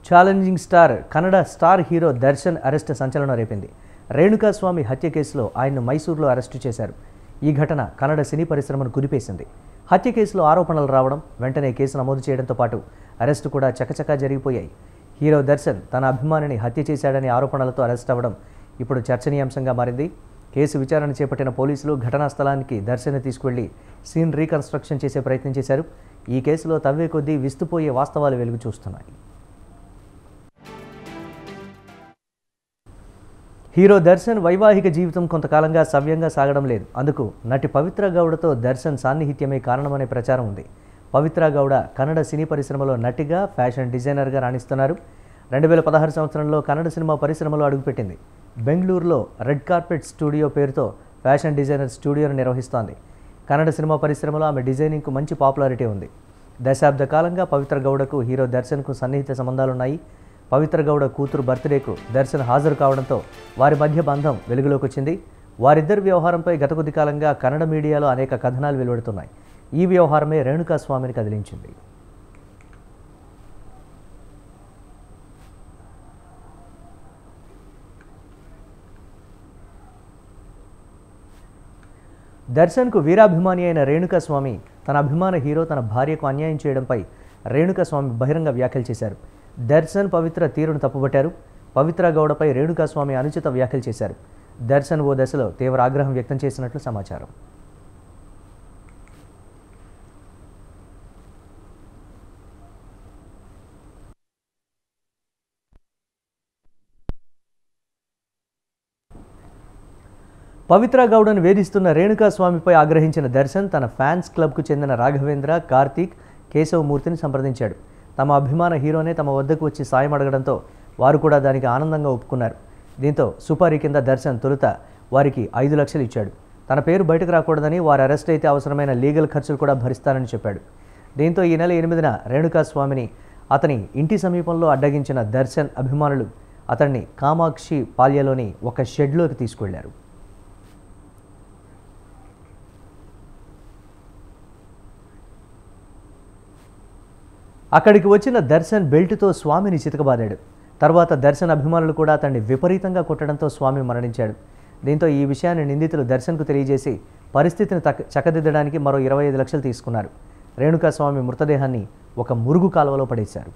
Challenging star Kannada star hero Darshan arrest సంచలనం రేపింది. రేణుకాస్వామి హత్య కేసులో ఆయన్ను మైసూరులో అరెస్టు చేశారు. ఈ ఘటన కన్నడ సినీ పరిశ్రమను కుదిపేసింది. హత్య కేసులో ఆరోపణలు రావడం, వెంటనే కేసు నమోదు చేయడంతో పాటు అరెస్టు కూడా చకచకా జరిగిపోయాయి. హీరో దర్శన్ తన అభిమానిని హత్య చేశాడని ఆరోపణలతో అరెస్ట్ అవ్వడం ఇప్పుడు చర్చనీయాంశంగా మారింది. కేసు విచారణ చేపట్టిన పోలీసులు ఘటనా స్థలానికి దర్శన్ తీసుకువెళ్లి సీన్ రీకన్స్ట్రక్షన్ చేసే ప్రయత్నం చేశారు. ఈ కేసులో తవ్వే కొద్దీ విస్తుపోయే వాస్తవాలు వెలుగు చూస్తున్నాయి. హీరో దర్శన్ వైవాహిక జీవితం కొంతకాలంగా సవ్యంగా సాగడం లేదు. అందుకు నటి పవిత్ర గౌడతో దర్శన్ సాన్నిహిత్యమే కారణమనే ప్రచారం ఉంది. పవిత్ర గౌడ కన్నడ సినీ పరిశ్రమలో నటిగా, ఫ్యాషన్ డిజైనర్గా రాణిస్తున్నారు. 2016 సంవత్సరంలో కన్నడ సినిమా పరిశ్రమలో అడుగుపెట్టింది. బెంగళూరులో రెడ్ కార్పెట్ స్టూడియో పేరుతో ఫ్యాషన్ డిజైనర్ స్టూడియోను నిర్వహిస్తోంది. కన్నడ సినిమా పరిశ్రమలో ఆమె డిజైనింగ్కు మంచి పాపులారిటీ ఉంది. దశాబ్ద కాలంగా పవిత్ర గౌడకు హీరో దర్శన్కు సన్నిహిత సంబంధాలున్నాయి. పవిత్ర గౌడ కూతురు బర్త్డేకు దర్శన్ హాజరు కావడంతో వారి మధ్య బంధం వెలుగులోకి వచ్చింది. వారిద్దరి వ్యవహారంపై గత కొద్ది కాలంగా కన్నడ మీడియాలో అనేక కథనాలు వెలువడుతున్నాయి. ఈ వ్యవహారమే రేణుకాస్వామిని కదిలించింది. దర్శన్కు వీరాభిమాని అయిన రేణుకాస్వామి తన అభిమాన హీరో తన భార్యకు అన్యాయం చేయడంపై రేణుకాస్వామి బహిరంగ వ్యాఖ్యలు చేశారు. దర్శన్ పవిత్ర తీరును తప్పుబట్టారు. పవిత్ర గౌడపై రేణుకాస్వామి అనుచిత వ్యాఖ్యలు చేశారు. దర్శన్ ఓ దశలో తీవ్ర ఆగ్రహం వ్యక్తం చేసినట్లు సమాచారం. పవిత్ర గౌడను వేధిస్తున్న రేణుకాస్వామిపై ఆగ్రహించిన దర్శన్ తన ఫ్యాన్స్ క్లబ్కు చెందిన రాఘవేంద్ర, కార్తీక్, కేశవమూర్తిని సంప్రదించాడు. తమ అభిమాన హీరోనే తమ వద్దకు వచ్చి సాయం అడగడంతో వారు కూడా దానికి ఆనందంగా ఒప్పుకున్నారు. దీంతో సుపారీ కింద దర్శన్ తొలుత వారికి 5 లక్షలు ఇచ్చాడు. తన పేరు బయటకు రాకూడదని, వారు అరెస్ట్ అయితే అవసరమైన లీగల్ ఖర్చులు కూడా భరిస్తానని చెప్పాడు. దీంతో ఈ నెల 8న రేణుకాస్వామిని అతని ఇంటి సమీపంలో అడ్డగించిన దర్శన్ అభిమానులు అతన్ని కామాక్షి పాల్యలోని ఒక షెడ్లోకి తీసుకువెళ్లారు. అక్కడికి వచ్చిన దర్శన్ బెల్టుతో స్వామిని చితకబాదాడు. తర్వాత దర్శన్ అభిమానులు కూడా అతన్ని విపరీతంగా కొట్టడంతో స్వామి మరణించాడు. దీంతో ఈ విషయాన్ని నిందితులు దర్శన్కు తెలియజేసి పరిస్థితిని చక్కదిద్దడానికి మరో 25 లక్షలు తీసుకున్నారు. రేణుకాస్వామి మృతదేహాన్ని ఒక మురుగు కాలువలో పడేశారు.